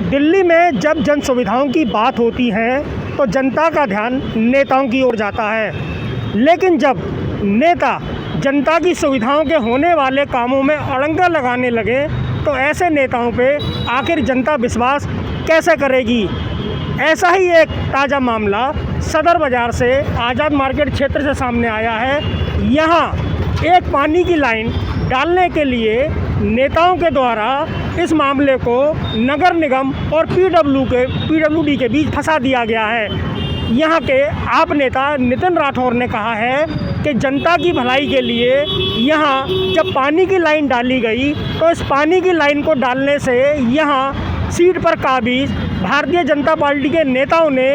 दिल्ली में जब जन सुविधाओं की बात होती है तो जनता का ध्यान नेताओं की ओर जाता है, लेकिन जब नेता जनता की सुविधाओं के होने वाले कामों में अड़ंगा लगाने लगे तो ऐसे नेताओं पे आखिर जनता विश्वास कैसे करेगी। ऐसा ही एक ताज़ा मामला सदर बाज़ार से आज़ाद मार्केट क्षेत्र से सामने आया है। यहाँ एक पानी की लाइन डालने के लिए नेताओं के द्वारा इस मामले को नगर निगम और पीडब्ल्यूडी के बीच फंसा दिया गया है। यहाँ के आप नेता नितिन राठौर ने कहा है कि जनता की भलाई के लिए यहाँ जब पानी की लाइन डाली गई तो इस पानी की लाइन को डालने से यहाँ सीट पर काबिज भारतीय जनता पार्टी के नेताओं ने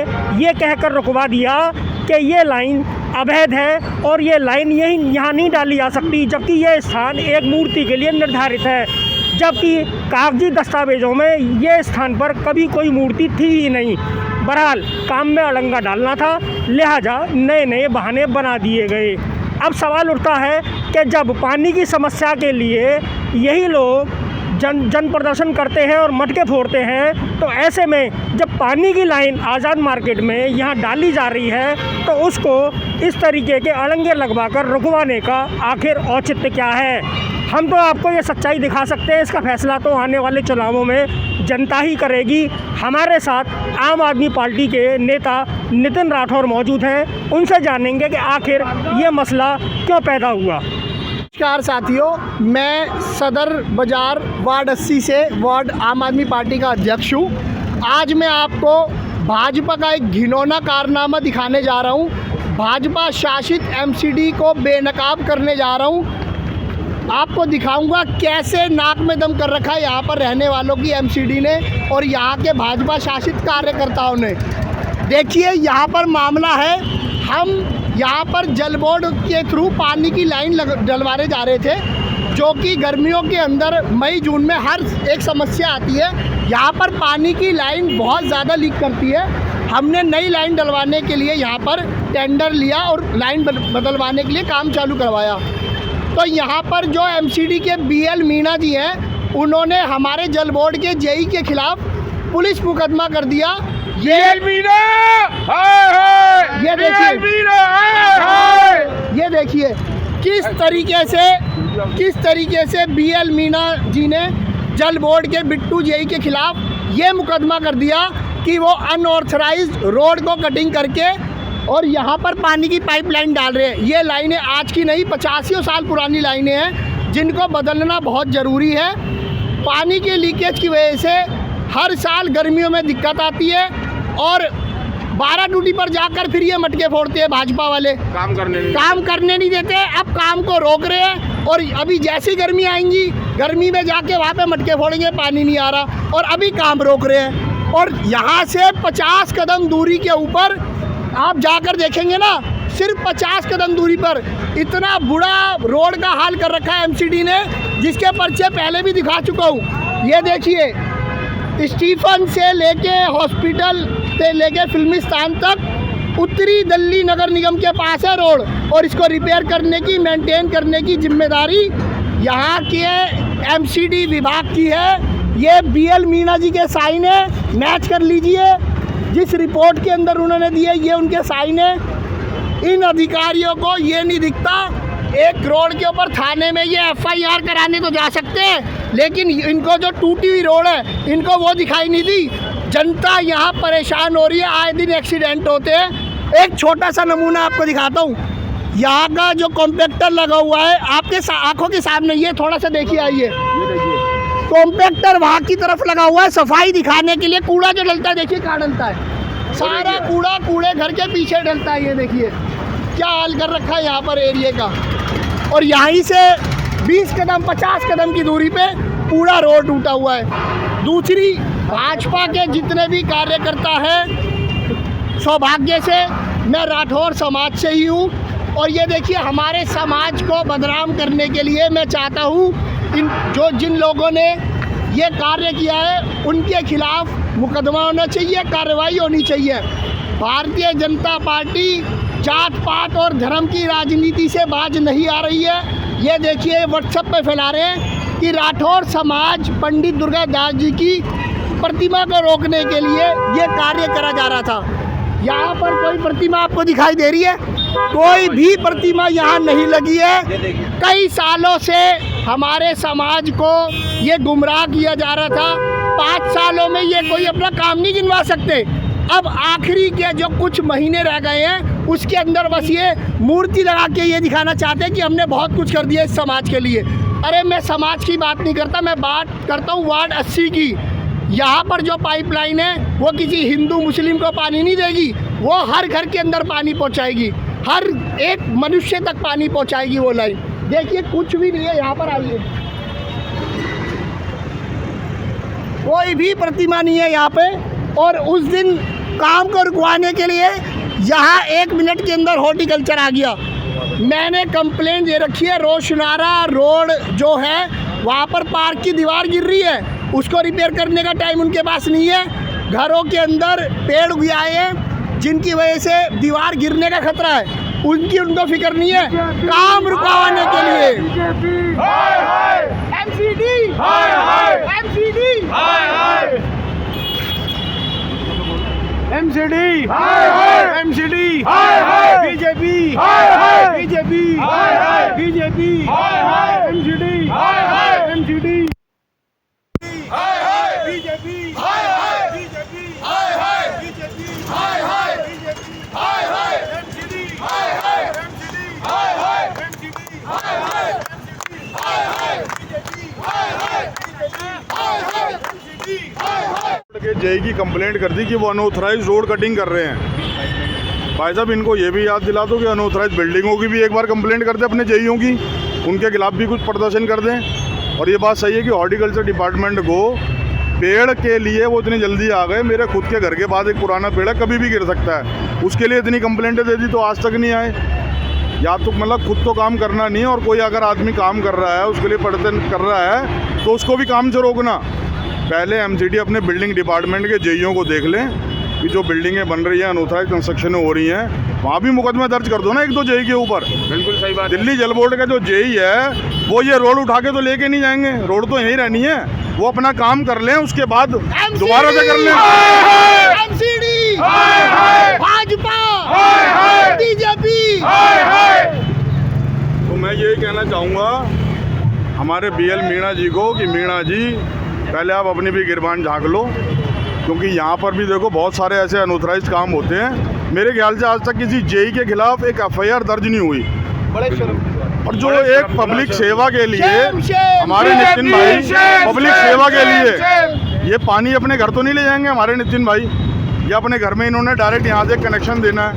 ये कहकर रुकवा दिया कि ये लाइन अवैध है और ये लाइन यहाँ नहीं डाली जा सकती, जबकि यह स्थान एक मूर्ति के लिए निर्धारित है, जबकि कागजी दस्तावेज़ों में ये स्थान पर कभी कोई मूर्ति थी ही नहीं। बहरहाल काम में अड़ंगा डालना था, लिहाजा नए नए बहाने बना दिए गए। अब सवाल उठता है कि जब पानी की समस्या के लिए यही लोग जन प्रदर्शन करते हैं और मटके फोड़ते हैं, तो ऐसे में जब पानी की लाइन आज़ाद मार्केट में यहाँ डाली जा रही है तो उसको इस तरीके के अड़ंगे लगवाकर रुकवाने का आखिर औचित्य क्या है। हम तो आपको ये सच्चाई दिखा सकते हैं, इसका फैसला तो आने वाले चुनावों में जनता ही करेगी। हमारे साथ आम आदमी पार्टी के नेता नितिन राठौर मौजूद हैं, उनसे जानेंगे कि आखिर ये मसला क्यों पैदा हुआ। नमस्कार साथियों, मैं सदर बाज़ार वार्ड 80 से वार्ड आम आदमी पार्टी का अध्यक्ष हूँ। आज मैं आपको भाजपा का एक घिनौना कारनामा दिखाने जा रहा हूँ। भाजपा शासित एमसीडी को बेनकाब करने जा रहा हूँ। आपको दिखाऊंगा कैसे नाक में दम कर रखा है यहाँ पर रहने वालों की एमसीडी ने और यहाँ के भाजपा शासित कार्यकर्ताओं ने। देखिए यहाँ पर मामला है, हम यहाँ पर जल बोर्ड के थ्रू पानी की लाइन डलवाने जा रहे थे, जो कि गर्मियों के अंदर मई जून में हर एक समस्या आती है। यहाँ पर पानी की लाइन बहुत ज़्यादा लीक करती है। हमने नई लाइन डलवाने के लिए यहाँ पर टेंडर लिया और लाइन बदलवाने के लिए काम चालू करवाया। तो यहाँ पर जो एमसीडी के बीएल मीणा जी हैं, उन्होंने हमारे जल बोर्ड के जेई के खिलाफ पुलिस मुकदमा कर दिया। ये देखिए किस तरीके से बीएल मीणा जी ने जल बोर्ड के बिट्टू जेई के खिलाफ ये मुकदमा कर दिया कि वो अनऑथराइज्ड रोड को कटिंग करके और यहाँ पर पानी की पाइपलाइन डाल रहे हैं। ये लाइनें आज की नहीं, 85 साल पुरानी लाइनें हैं, जिनको बदलना बहुत ज़रूरी है। पानी के लीकेज की वजह से हर साल गर्मियों में दिक्कत आती है और 12 ड्यूटी पर जाकर फिर ये मटके फोड़ते हैं भाजपा वाले। काम करने नहीं देते। अब काम को रोक रहे हैं और अभी जैसी गर्मी आएंगी, गर्मी में जाके वहाँ पे मटके फोड़ेंगे, पानी नहीं आ रहा, और अभी काम रोक रहे हैं। और यहाँ से 50 कदम दूरी के ऊपर आप जाकर देखेंगे ना, सिर्फ 50 कदम दूरी पर इतना बुरा रोड का हाल कर रखा है एमसीडी ने, जिसके पर्चे पहले भी दिखा चुका हूँ। ये देखिए, स्टीफन से लेके हॉस्पिटल से लेके फिल्मिस्तान तक उत्तरी दिल्ली नगर निगम के पास है रोड, और इसको रिपेयर करने की, मेंटेन करने की जिम्मेदारी यहाँ के एमसीडी विभाग की है। ये बीएल मीणा जी के साइन है, मैच कर लीजिए जिस रिपोर्ट के अंदर उन्होंने दिए, ये उनके साइन है। इन अधिकारियों को ये नहीं दिखता, एक रोड के ऊपर थाने में ये एफआईआर कराने तो जा सकते हैं, लेकिन इनको जो टूटी हुई रोड है इनको वो दिखाई नहीं दी। जनता यहाँ परेशान हो रही है, आए दिन एक्सीडेंट होते हैं। एक छोटा सा नमूना आपको दिखाता हूँ। यहाँ का जो कॉम्पैक्टर लगा हुआ है आपके आंखों के सामने, ये थोड़ा सा देखिए, आइए, कॉम्पैक्टर वहाँ की तरफ लगा हुआ है सफाई दिखाने के लिए। कूड़ा जो डलता है देखिए कहाँ डलता है, सारा कूड़ा कूड़े घर के पीछे डलता है। ये देखिए क्या हाल कर रखा है यहाँ पर एरिया का। और यहीं से 20 कदम 50 कदम की दूरी पे पूरा रोड टूटा हुआ है। दूसरी, भाजपा के जितने भी कार्यकर्ता हैं, सौभाग्य से मैं राठौर समाज से ही हूँ, और ये देखिए हमारे समाज को बदनाम करने के लिए मैं चाहता हूँ जिन लोगों ने ये कार्य किया है उनके खिलाफ मुकदमा होना चाहिए, कार्रवाई होनी चाहिए। भारतीय जनता पार्टी जात पात और धर्म की राजनीति से बाज नहीं आ रही है। ये देखिए व्हाट्सएप पे फैला रहे हैं कि राठौर समाज पंडित दुर्गा दास जी की प्रतिमा को रोकने के लिए ये कार्य करा जा रहा था। यहाँ पर कोई प्रतिमा आपको दिखाई दे रही है? कोई भी प्रतिमा यहाँ नहीं लगी है। कई सालों से हमारे समाज को ये गुमराह किया जा रहा था। 5 सालों में ये कोई अपना काम नहीं गिनवा सकते। अब आखिरी के जो कुछ महीने रह गए हैं उसके अंदर बस ये मूर्ति लगा के ये दिखाना चाहते हैं कि हमने बहुत कुछ कर दिया इस समाज के लिए। अरे मैं समाज की बात नहीं करता, मैं बात करता हूँ वार्ड 80 की। यहाँ पर जो पाइपलाइन है वो किसी हिंदू मुस्लिम को पानी नहीं देगी, वो हर घर के अंदर पानी पहुँचाएगी, हर एक मनुष्य तक पानी पहुँचाएगी वो लाइन। देखिए कुछ भी नहीं है यहाँ पर, आइए, कोई भी प्रतिमा नहीं है यहाँ पे। और उस दिन काम को रुकवाने के लिए यहाँ 1 मिनट के अंदर हॉर्टिकल्चर आ गया। मैंने कंप्लेंट दे रखी है, रोशनारा रोड जो है वहाँ पर पार्क की दीवार गिर रही है, उसको रिपेयर करने का टाइम उनके पास नहीं है। घरों के अंदर पेड़ उग आए हैं जिनकी वजह से दीवार गिरने का खतरा है, उनको फिक्र नहीं है। काम रुकवाने के लिए एमसीडी बीजेपी जेई की कंप्लेंट कर दी कि वो अनऑथराइज रोड कटिंग कर रहे हैं। भाई साहब इनको ये भी याद दिला दो कि अनऑथराइज बिल्डिंगों की भी एक बार कंप्लेंट कर दें अपने जेईओं की, उनके खिलाफ भी कुछ प्रदर्शन कर दें। और ये बात सही है कि हॉर्टिकल्चर डिपार्टमेंट को पेड़ के लिए वो इतनी जल्दी आ गए। मेरे खुद के घर के बाद एक पुराना पेड़ है, कभी भी गिर सकता है, उसके लिए इतनी कंप्लेंटें दे दी तो आज तक नहीं आए। या तो मतलब खुद तो काम करना नहीं, और कोई अगर आदमी काम कर रहा है उसके लिए प्रदर्शन कर रहा है तो उसको भी काम से रोकना। पहले एमसीडी अपने बिल्डिंग डिपार्टमेंट के जेईओ को देख लें कि जो बिल्डिंगें बन रही हैं, अनऑथराइज कंस्ट्रक्शन हो रही हैं, वहाँ भी मुकदमा दर्ज कर दो ना 1-2 जेई के ऊपर। बिल्कुल सही बात। दिल्ली जल बोर्ड का जो जेई है वो ये रोड उठा के तो लेके नहीं जाएंगे, रोड तो यहीं रहनी है, वो अपना काम कर लें, उसके बाद दोबारा से कर लें। MCD, Bhajpa, BJP. तो मैं यही कहना चाहूँगा हमारे बीएल मीणा जी को कि मीणा जी पहले आप अपनी भी गिरबान झाँक लो, क्योंकि यहाँ पर भी देखो बहुत सारे ऐसे अनऑथराइज काम होते हैं। मेरे ख्याल से आज तक किसी जेई के खिलाफ एक एफआईआर दर्ज नहीं हुई। और जो एक पब्लिक सेवा के लिए हमारे नितिन भाई पब्लिक सेवा के लिए ये पानी अपने घर तो नहीं ले जाएंगे हमारे नितिन भाई, ये अपने घर में इन्होंने डायरेक्ट यहाँ से कनेक्शन देना है,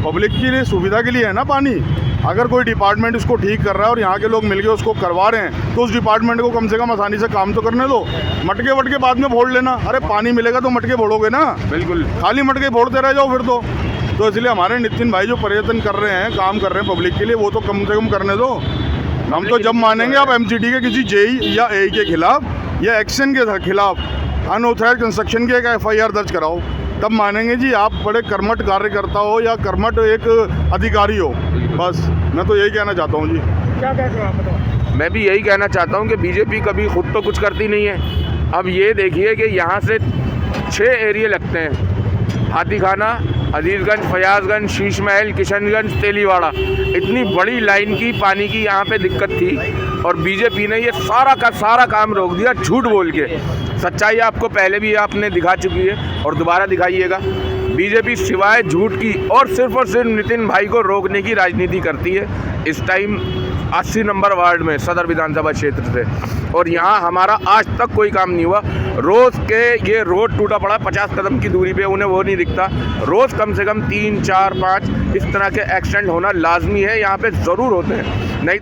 पब्लिक के लिए सुविधा के लिए है ना पानी। अगर कोई डिपार्टमेंट इसको ठीक कर रहा है और यहाँ के लोग मिलके उसको करवा रहे हैं तो उस डिपार्टमेंट को कम से कम आसानी से काम तो करने दो। मटके वटके बाद में फोड़ लेना, अरे पानी मिलेगा तो मटके फोड़ोगे ना, बिल्कुल खाली मटके फोड़ते रह जाओ फिर तो इसलिए हमारे नितिन भाई जो प्रयत्न कर रहे हैं, काम कर रहे हैं पब्लिक के लिए, वो तो कम से कम करने दो। हम तो जब मानेंगे आप एमसीडी के किसी जेई या एई के खिलाफ या एक्शन के खिलाफ अनऑथराइज कंस्ट्रक्शन की एक एफआईआर दर्ज कराओ, तब मानेंगे जी आप बड़े कर्मठ कार्यकर्ता हो या कर्मठ एक अधिकारी हो। बस मैं तो यही कहना चाहता हूँ जी। क्या कहते हो आप बताओ? मैं भी यही कहना चाहता हूँ कि बीजेपी कभी खुद तो कुछ करती नहीं है। अब ये देखिए कि यहाँ से 6 एरिया लगते हैं, हाथीखाना, अजीज़गंज, फयाजगंज, शीश महल, किशनगंज, तेलीवाड़ा। इतनी बड़ी लाइन की पानी की यहाँ पे दिक्कत थी और बीजेपी ने ये सारा का सारा काम रोक दिया झूठ बोल के। सच्चाई आपको पहले भी आपने दिखा चुकी है और दोबारा दिखाइएगा। बीजेपी सिवाय झूठ की और सिर्फ नितिन भाई को रोकने की राजनीति करती है। इस टाइम 80 नंबर वार्ड में सदर विधानसभा क्षेत्र से, और यहाँ हमारा आज तक कोई काम नहीं हुआ। रोज़ के ये रोड टूटा पड़ा 50 कदम की दूरी पे, उन्हें वो नहीं दिखता। रोज़ कम से कम 3, 4, 5 इस तरह के एक्सीडेंट होना लाजमी है, यहाँ पे ज़रूर होते हैं। नहीं